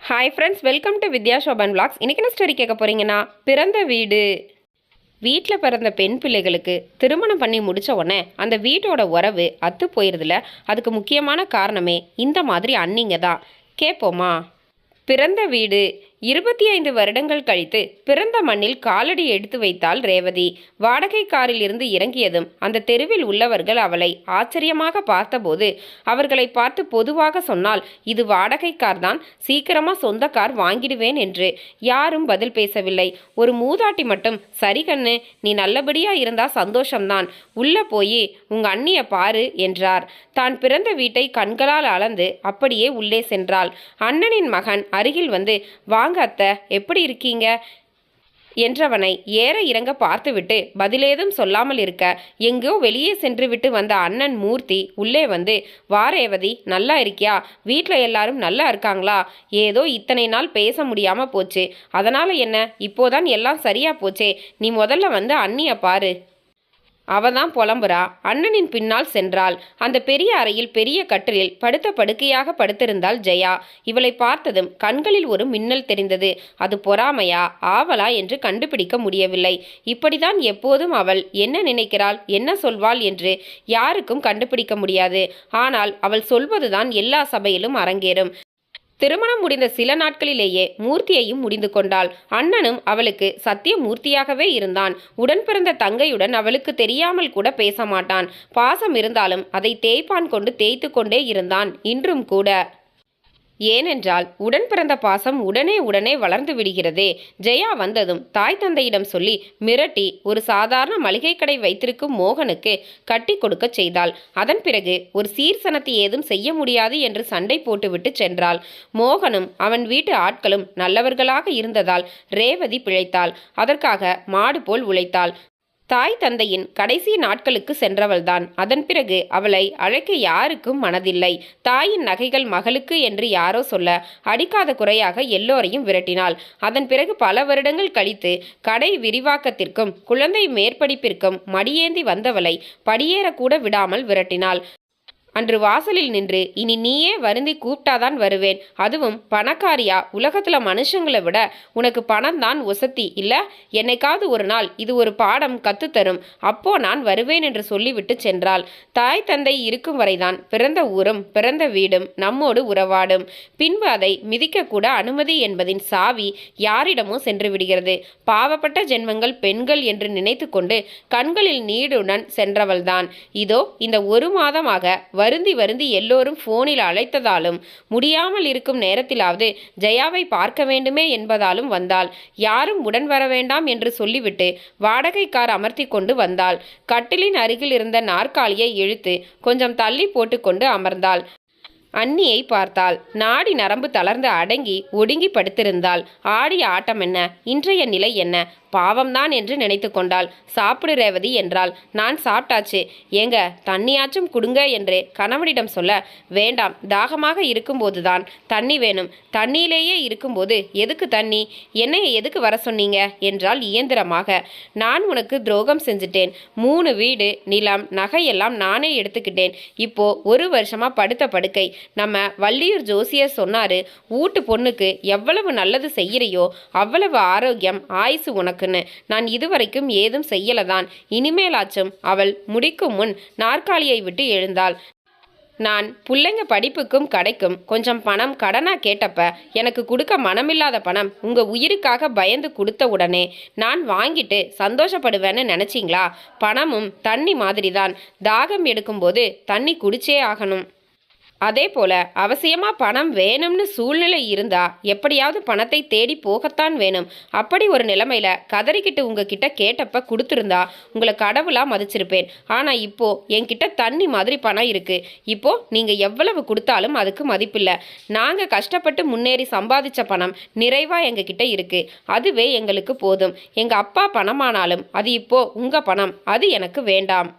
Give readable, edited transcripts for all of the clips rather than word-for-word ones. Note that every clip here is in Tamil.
Hi friends, welcome to Vidya Shoban vlogs. இன்றைக்கி என்ன ஸ்டோரி கேட்க போகிறீங்கன்னா, பிறந்த வீடு. வீட்டில் பிறந்த பெண் பிள்ளைகளுக்கு திருமணம் பண்ணி முடித்த உடனே அந்த வீட்டோட உறவு அத்து போயிடுதுல. அதுக்கு முக்கியமான காரணமே இந்த மாதிரி அண்ணிங்க தான். கேட்போமா? பிறந்த வீடு. 25 வருடங்கள் கழித்து பிறந்த மண்ணில் காலடி எடுத்து வைத்தாள் ரேவதி. வாடகை காரில் இருந்து இறங்கியதும் அந்த தெருவில் உள்ளவர்கள் அவளை ஆச்சரியமாக பார்த்தபோது அவர்களை பார்த்து பொதுவாக சொன்னால், இது வாடகை கார் தான், சீக்கிரமா சொந்த கார் வாங்கிடுவேன் என்று. யாரும் பதில் பேசவில்லை. ஒரு மூதாட்டி மட்டும், சரி கண்ணு, நீ நல்லபடியா இருந்தா சந்தோஷம்தான், உள்ள போய் உங்க அண்ணிய பாரு என்றார். தான் பிறந்த வீட்டை கண்களால் அளந்து அப்படியே உள்ளே சென்றாள். அண்ணனின் மகன் அருகில் வந்து, வாங்க அத்தை, எப்படி இருக்கீங்க என்றவனை ஏற இறங்க பார்த்துவிட்டு பதிலேதும் சொல்லாமல் இருக்க, எங்கோ வெளியே சென்று விட்டு வந்த அண்ணன் மூர்த்தி உள்ளே வந்து, வா ரேவதி, நல்லா இருக்கியா? வீட்டில் எல்லாரும் நல்லா இருக்காங்களா? ஏதோ இத்தனை நாள் பேச முடியாம போச்சு, அதனால என்ன, இப்போதான் எல்லாம் சரியா போச்சே, நீ முதல்ல வந்து அண்ணிய பாரு. அவதான் புலம்புறா. அண்ணனின் பின்னால் சென்றாள். அந்த பெரிய அறையில் பெரிய கட்டிலில் படுத்த படுக்கையாக படுத்திருந்தாள் ஜெயா. இவளை பார்த்ததும் கண்களில் ஒரு மின்னல் தெரிந்தது. அது பொறாமையா ஆவலா என்று கண்டுபிடிக்க முடியவில்லை. இப்படிதான் எப்போதும் அவள் என்ன நினைக்கிறாள், என்ன சொல்வாள் என்று யாருக்கும் கண்டுபிடிக்க முடியாது. ஆனால் அவள் சொல்வதுதான் எல்லா சபையிலும் அரங்கேறும். திருமணம் முடிந்த சில நாட்களிலேயே மூர்த்தியையும் முடிந்து கொண்டாள். அண்ணனும் அவளுக்கு சத்தியமூர்த்தியாகவே இருந்தான். உடன் பிறந்த தங்கையுடன் அவளுக்கு தெரியாமல் கூட பேச மாட்டான். பாசம் இருந்தாலும் அதை தேய்ப்பான் கொண்டு தேய்த்து கொண்டே இருந்தான் இன்றும் கூட. ஏனென்றால் உடன் பிறந்த பாசம் உடனே வளர்ந்து விடுகிறதே. ஜெயா வந்ததும் தாய் தந்தையிடம் சொல்லி மிரட்டி ஒரு சாதாரண மளிகை கடை வைத்திருக்கும் மோகனுக்கு கட்டி கொடுக்க செய்தாள். அதன் பிறகு ஒரு சீர்சனத்தை ஏதும் செய்ய முடியாது என்று சண்டை போட்டுவிட்டு சென்றாள். மோகனும் அவன் வீட்டு ஆட்களும் நல்லவர்களாக இருந்ததால் ரேவதி பிழைத்தாள். அதற்காக மாடு போல் உழைத்தாள். தாய் தந்தையின் கடைசி நாட்களுக்கு சென்றவள்தான். அதன் பிறகு அவளை அழைக்க யாருக்கும் மனதில்லை. தாயின் நகைகள் மகளுக்கு என்று யாரோ சொல்ல அடிக்காத குறையாக எல்லோரையும் விரட்டினாள். அதன் பிறகு பல வருடங்கள் கழித்து கடை விரிவாக்கத்திற்கும் குழந்தை மேற்படிப்பிற்கும் மடியேந்தி வந்தவளை படியேறக்கூட விடாமல் விரட்டினாள். அன்று வாசலில் நின்று, இனி நீயே வருந்தி கூப்பிட்டாதான் வருவேன், அதுவும் பணக்காரியா? உலகத்துல மனுஷங்களை விட உனக்கு பணம் தான் ஒசத்தி இல்ல? என்னைக்காவது ஒரு நாள் இது ஒரு பாடம் கத்துத்தரும், அப்போ நான் வருவேன் என்று சொல்லிவிட்டு சென்றாள். தாய் தந்தை இருக்கும் வரைதான் பிறந்த ஊரும் பிறந்த வீடும் நம்மோடு உறவாடும். பின்பு அதை மிதிக்கக்கூட அனுமதி என்பதின் சாவி யாரிடமோ சென்று விடுகிறது. பாவப்பட்ட ஜென்மங்கள் பெண்கள் என்று நினைத்து கொண்டு கண்களில் நீடுடன் சென்றவள்தான். இதோ இந்த ஒரு மாதமாக வருந்தி எல்லோரும் போனில் அழைத்ததாலும் முடியாமல் இருக்கும் நேரத்திலாவது ஜெயாவை பார்க்க வேண்டுமே என்பதாலும் வந்தாள். யாரும் உடன் வர வேண்டாம் என்று சொல்லிவிட்டு வாடகை கார் அமர்த்தி கொண்டு வந்தாள். கட்டிலின் அருகில் இருந்த நாற்காலியை இழுத்து கொஞ்சம் தள்ளி போட்டுக்கொண்டு அமர்ந்தாள். அண்ணியை பார்த்தாள். நாடி நரம்பு தளர்ந்து அடங்கி ஒடுங்கி படுத்திருந்தாள். ஆடிய ஆட்டம் என்ன, இன்றைய நிலை என்ன, பாவம்தான் என்று நினைத்து கொண்டாள். சாப்பிடு ரேவதி என்றாள். நான் சாப்பிட்டாச்சு, ஏங்க தண்ணியாச்சும் கொடுங்க என்று கணவனிடம் சொல்ல, வேண்டாம், தாகமாக இருக்கும்போதுதான் தண்ணி வேணும், தண்ணியிலேயே இருக்கும்போது எதுக்கு தண்ணி, என்னைய எதுக்கு வர சொன்னீங்க என்றால் இயந்திரமாக. நான் உனக்கு துரோகம் செஞ்சுட்டேன். 3 வீடு, நிலம், நகையெல்லாம் நானே எடுத்துக்கிட்டேன். இப்போ 1 வருஷமா படுத்த படுக்கை. நம்ம வள்ளியூர் ஜோசியர் சொன்னாரு, வீட்டு பொண்ணுக்கு எவ்வளவு நல்லது செய்யறியோ அவ்வளவு ஆரோக்கியம் ஆயுசு உனக்குன்னு. நான் இதுவரைக்கும் ஏதும் செய்யலதான், இனிமேலாச்சும். அவள் முடிக்கும் முன் நாற்காலியை விட்டு எழுந்தாள். நான் பிள்ளைங்க படிப்புக்கும் கடைக்கும் கொஞ்சம் பணம் கடனா கேட்டப்ப எனக்கு கொடுக்க மனமில்லாத பணம் உங்க உயிருக்காக பயந்து கொடுத்த உடனே நான் வாங்கிட்டு சந்தோஷப்படுவேன்னு நினைச்சிங்களா? பணமும் தண்ணி மாதிரிதான், தாகம் எடுக்கும்போது தண்ணி குடிச்சே ஆகணும். அதே போல அவசியமா பணம் வேணும்னு சூழ்நிலை இருந்தா எப்படியாவது பணத்தை தேடி போகத்தான் வேணும். அப்படி ஒரு நிலைமையில கதறிக்கிட்டு உங்ககிட்ட கேட்டப்ப கொடுத்துருந்தா உங்களை கடவுளா மதிச்சிருப்பேன். ஆனா இப்போ என்கிட்ட தண்ணி மாதிரி பணம் இருக்கு. இப்போ நீங்க எவ்வளவு கொடுத்தாலும் அதுக்கு மதிப்பில்லை. நாங்க கஷ்டப்பட்டு முன்னேறி சம்பாதிச்ச பணம் நிறைவா எங்ககிட்ட இருக்கு, அதுவே எங்களுக்கு போதும். எங்க அப்பா பணமானாலும் அது இப்போ உங்க பணம், அது எனக்கு வேண்டாம்.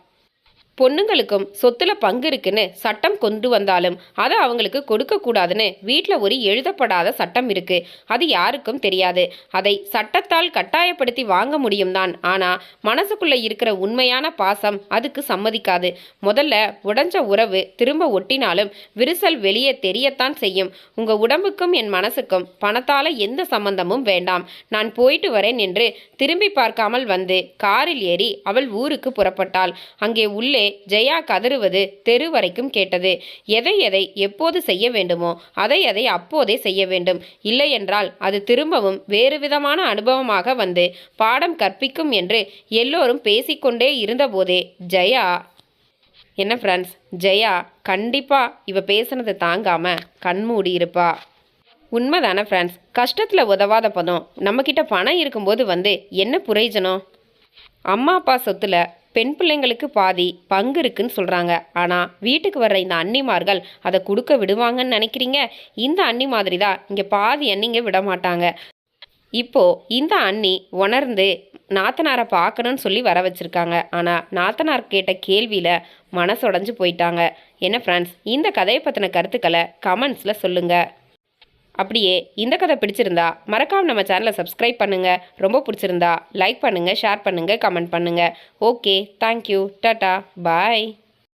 பொண்ணுங்களுக்கும் சொத்துல பங்கு இருக்குன்னு சட்டம் கொண்டு வந்தாலும் அதை அவங்களுக்கு கொடுக்கக்கூடாதுன்னு வீட்டில் ஒரு எழுதப்படாத சட்டம் இருக்கு. அது யாருக்கும் தெரியாது. அதை சட்டத்தால் கட்டாயப்படுத்தி வாங்க முடியும் தான். ஆனால் மனசுக்குள்ள இருக்கிற உண்மையான பாசம் அதுக்கு சம்மதிக்காது. முதல்ல உடைஞ்ச உறவு திரும்ப ஒட்டினாலும் விரிசல் வெளியே தெரியத்தான் செய்யும். உங்க உடம்புக்கும் என் மனசுக்கும் பணத்தால எந்த சம்பந்தமும் வேண்டாம். நான் போயிட்டு வரேன் என்று திரும்பி பார்க்காமல் வந்து காரில் ஏறி அவள் ஊருக்கு புறப்பட்டாள். அங்கே உள்ளே ஜெயா கதறுவது தெரு வரைக்கும் கேட்டது. எதை எதை எப்போது செய்ய வேண்டுமோ அதை அப்போதே செய்ய வேண்டும். இல்லையென்றால் அது திரும்பவும் வேறு விதமான அனுபவமாக வந்து பாடம் கற்பிக்கும் என்று எல்லோரும் பேசிக்கொண்டே இருந்தபோதே ஜெயா என்ன ஃப்ரெண்ட்ஸ், ஜெயா கண்டிப்பா இவ பேசுனது தாங்காம கண்மூடி இருப்பா. உண்மைதானே ஃப்ரெண்ட்ஸ்? கஷ்டத்தில் உதவாத பதம் நம்மக்கிட்ட பணம் இருக்கும்போது வந்து என்ன பிரயோஜனம்? அம்மா அப்பா சொத்துல பெண் பிள்ளைங்களுக்கு பாதி பங்கு இருக்குன்னு சொல்கிறாங்க. ஆனால் வீட்டுக்கு வர்ற இந்த அண்ணிமார்கள் அதை கொடுக்க விடுவாங்கன்னு நினைக்கிறீங்க? இந்த அண்ணி மாதிரி தான் இங்கே பாதி அண்ணிங்க விட மாட்டாங்க. இப்போ இந்த அண்ணி உணர்ந்து நாத்தனாரை பார்க்கணும்னு சொல்லி வர வச்சுருக்காங்க. ஆனால் நாத்தனார் கேட்ட கேள்வியில் மனசுடைஞ்சு போயிட்டாங்க. என்ன ஃப்ரெண்ட்ஸ், இந்த கதையை பற்றின கருத்துக்களை கமெண்ட்ஸில் சொல்லுங்கள். அப்படியே இந்த கதை பிடிச்சிருந்தா மறக்காம நம்ம சேனலை சப்ஸ்கிரைப் பண்ணுங்கள். ரொம்ப பிடிச்சிருந்தா லைக் பண்ணுங்கள், ஷேர் பண்ணுங்கள், கமெண்ட் பண்ணுங்கள். ஓகே, தேங்க்யூ, டாட்டா, பாய்.